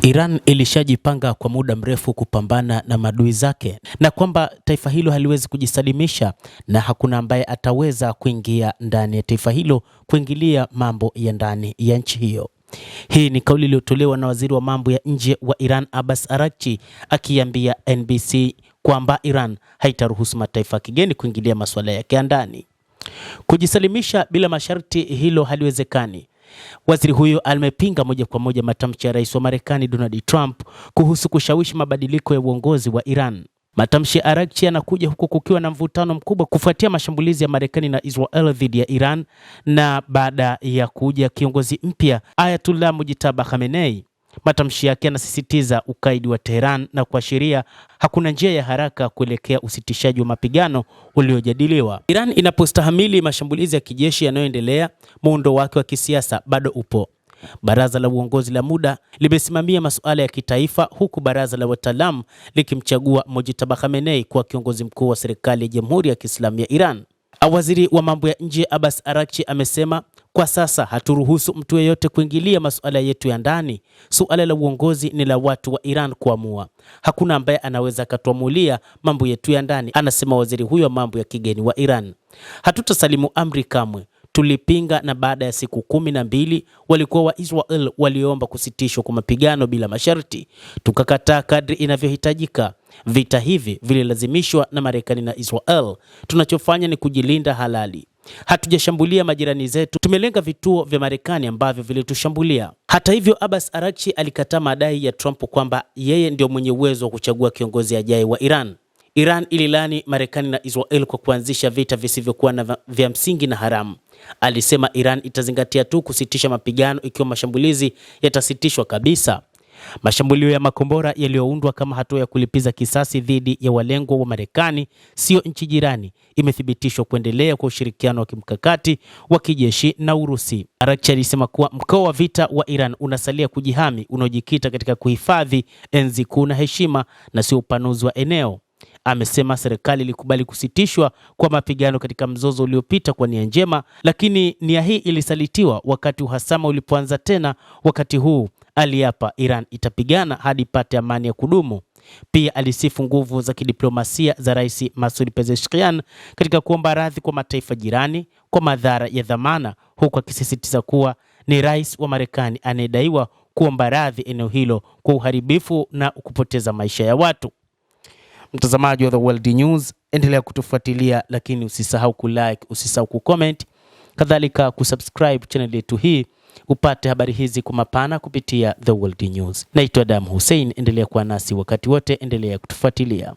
Iran ilishajipanga kwa muda mrefu kupambana na maadui zake na kwamba taifa hilo haliwezi kujisalimisha na hakuna ambaye ataweza kuingia ndani ya taifa hilo kuingilia mambo ya ndani ya nchi hiyo. Hii ni kauli iliyotolewa na waziri wa mambo ya nje wa Iran Abbas Araghchi akiambia NBC kwamba Iran haitaruhusu mataifa kigeni kuingilia masuala yake ya ndani. Kujisalimisha bila masharti, hilo haliwezekani. Waziri huyo amepinga moja kwa moja matamshi ya rais wa Marekani Donald Trump kuhusu kushawishi mabadiliko ya uongozi wa Iran. Matamshi ya Araghchi yanakuja huku kukiwa na mvutano mkubwa kufuatia mashambulizi ya Marekani na Israel dhidi ya Iran na baada ya kuja kiongozi mpya Ayatollah Mujtaba Khamenei. Matamshi yake yanasisitiza ukaidi wa Tehran na kuashiria hakuna njia ya haraka kuelekea usitishaji wa mapigano uliojadiliwa. Iran inapostahimili mashambulizi ya kijeshi yanayoendelea, muundo wake wa kisiasa bado upo. Baraza la uongozi la muda limesimamia masuala ya kitaifa huku baraza la wataalamu likimchagua Mujtaba Khamenei kuwa kiongozi mkuu wa serikali ya Jamhuri ya Kiislamu ya Iran. Waziri wa mambo ya nje Abbas Araghchi amesema, kwa sasa haturuhusu mtu yeyote kuingilia masuala yetu ya ndani. Suala la uongozi ni la watu wa Iran kuamua. Hakuna ambaye anaweza katuamulia mambo yetu ya ndani, anasema waziri huyo wa mambo ya kigeni wa Iran. Hatutasalimu amri kamwe. Tulipinga na baada ya siku 12 walikuwa wa Israel waliomba kusitishwa kwa mapigano bila masharti. Tukakataa kadri inavyohitajika. Vita hivi vililazimishwa na Marekani na Israel. Tunachofanya ni kujilinda halali. Hatujashambulia majirani zetu, tumelenga vituo vya Marekani ambavyo vilitushambulia. Hata hivyo, Abbas Araghchi alikataa madai ya Trump kwamba yeye ndio mwenye uwezo wa kuchagua kiongozi ajaye wa Iran. Iran ililani Marekani na Israel kwa kuanzisha vita visivyokuwa na vya msingi na haramu. Alisema Iran itazingatia tu kusitisha mapigano ikiwa mashambulizi yatasitishwa kabisa. Mashambulio ya makombora yaliyoundwa kama hatua ya kulipiza kisasi dhidi ya walengwa wa Marekani, sio nchi jirani, imethibitishwa kuendelea kwa ushirikiano wa kimkakati wa kijeshi na Urusi. Araghchi alisema kuwa mkoa wa vita wa Iran unasalia kujihami, unaojikita katika kuhifadhi enzi kuu na heshima na sio upanuzi wa eneo. Amesema serikali ilikubali kusitishwa kwa mapigano katika mzozo uliopita kwa nia njema, lakini nia hii ilisalitiwa wakati uhasama ulipoanza tena. Wakati huu aliapa Iran itapigana hadi ipate amani ya kudumu. Pia alisifu nguvu za kidiplomasia za Rais Masoud Pezeshkian katika kuomba radhi kwa mataifa jirani kwa madhara ya dhamana, huku akisisitiza kuwa ni rais wa Marekani anayedaiwa kuomba radhi eneo hilo kwa uharibifu na kupoteza maisha ya watu. Mtazamaji wa The World News, endelea kutufuatilia, lakini usisahau kulike, usisahau kucomment, kadhalika kusubscribe channel yetu hii upate habari hizi kwa mapana kupitia The World News. Naitwa Adam Hussein, endelea kuwa nasi wakati wote, endelea kutufuatilia.